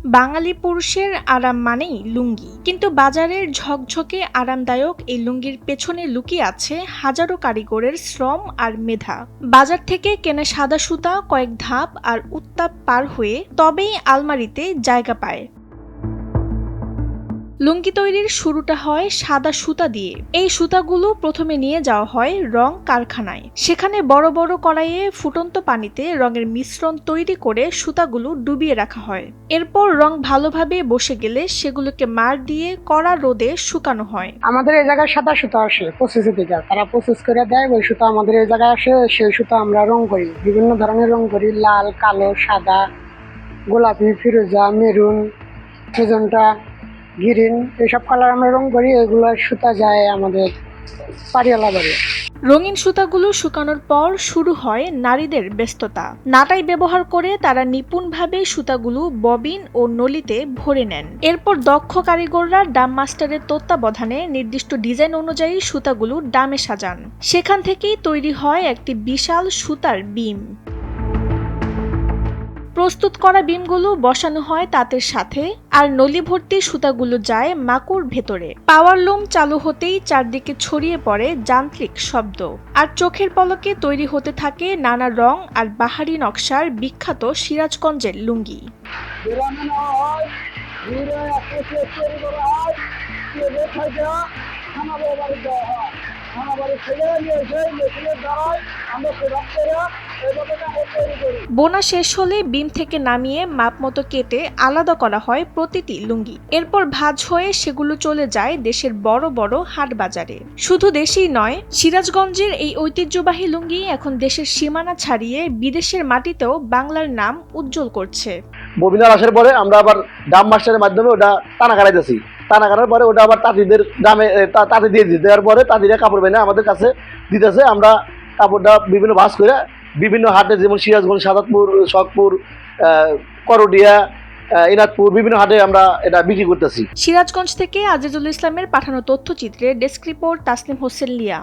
বাঙালি পুরুষের আরাম মানেই লুঙ্গি, কিন্তু বাজারের ঝকঝকে আরামদায়ক এই লুঙ্গির পেছনে লুকিয়ে আছে হাজারো কারিগরের শ্রম আর মেধা। বাজার থেকে কেনা সাদা সুতা কয়েক ধাপ আর উত্তাপ পার হয়ে তবেই আলমারিতে জায়গা পায়। লুঙ্গি তৈরির শুরুটা হয় সাদা সুতা দিয়ে। এই সুতাগুলো প্রথমে নিয়ে যাওয়া হয় রং কারখানায়। সেখানে বড় বড় কড়াইয়ে ফুটন্ত পানিতে রঙের মিশ্রণ তৈরি করে সুতাগুলো ডুবিয়ে রাখা হয়। এরপর রং ভালোভাবে বসে গেলে সেগুলোকে মার দিয়ে কড়া রোদে শুকানো হয়। আমাদের এই জায়গায় সাদা সুতা আসে প্রসেস থেকে, তারা প্রসেস করে দেয়। ওই সুতা আমাদের এই জায়গায় আসে, সেই সুতা আমরা রং করি, বিভিন্ন ধরনের রং করি, লাল, কালো, সাদা, গোলাপি, ফিরোজা, মেরুন, মেজেন্টা, গ্রিন, এইসব কালার আমরা রং করি। এগুলো সুতা যায় আমাদের পারিয়ালা বাড়ি। রঙিন সুতাগুলো শুকানোর পর শুরু হয় নারীদের ব্যস্ততা। নাটাই ব্যবহার করে তারা নিপুণভাবে সুতাগুলো ববিন ও নলিতে ভরে নেন। এরপর দক্ষ কারিগররা ডাম মাস্টারের তত্ত্বাবধানে নির্দিষ্ট ডিজাইন অনুযায়ী সুতাগুলো ডামে সাজান। সেখান থেকেই তৈরি হয় একটি বিশাল সুতার বিম। প্রস্তুত করা বিমগুলো বসানো হয় তাঁতের সাথে, আর নলি ভর্তি সুতাগুলো যায় মাকুর ভেতরে। পাওয়ার লুম চালু হতেই চারদিকে ছড়িয়ে পড়ে যান্ত্রিক শব্দ, আর চোখের পলকে তৈরি হতে থাকে নানা রং আর বাহারি নকশার বিখ্যাত সিরাজগঞ্জের লুঙ্গি। বোনা শেষ হলে বিম থেকে নামিয়ে মাপ মতো কেটে আলাদা করা হয় প্রতিটি লুঙ্গি। এরপর ভাঁজ হয়ে সেগুলো চলে যায় দেশের বড় বড় হাট বাজারে। শুধু দেশেই নয়, সিরাজগঞ্জের এই ঐতিহ্যবাহী লুঙ্গি এখন দেশের সীমানা ছাড়িয়ে বিদেশের মাটিতেও বাংলার নাম উজ্জ্বল করছে। ববিনার আসার পরে আমরা আবার ডাম মাস্টারের মাধ্যমে ওটা টানা কাটাইতেছি। টানা কাটার পরে ওটা আবার তাঁতিদের দামে তাঁতি দিয়ে দিতে, দেওয়ার পরে তাঁতিরা কাপড় বেনে আমাদের কাছে দিতেছে। আমরা কাপড়টা বিভিন্ন ভাঁজ করে বিভিন্ন হাটে, যেমন সিরাজগঞ্জ, সাদাতপুর, শখপুর, করডিয়া, ইনাদপুর, বিভিন্ন হাটে আমরা এটা বিক্রি করতেছি। সিরাজগঞ্জ থেকে আজিজুল ইসলামের পাঠানো তথ্যচিত্রে ডেস্ক রিপোর্ট, তাসনিম হোসেন লিয়া।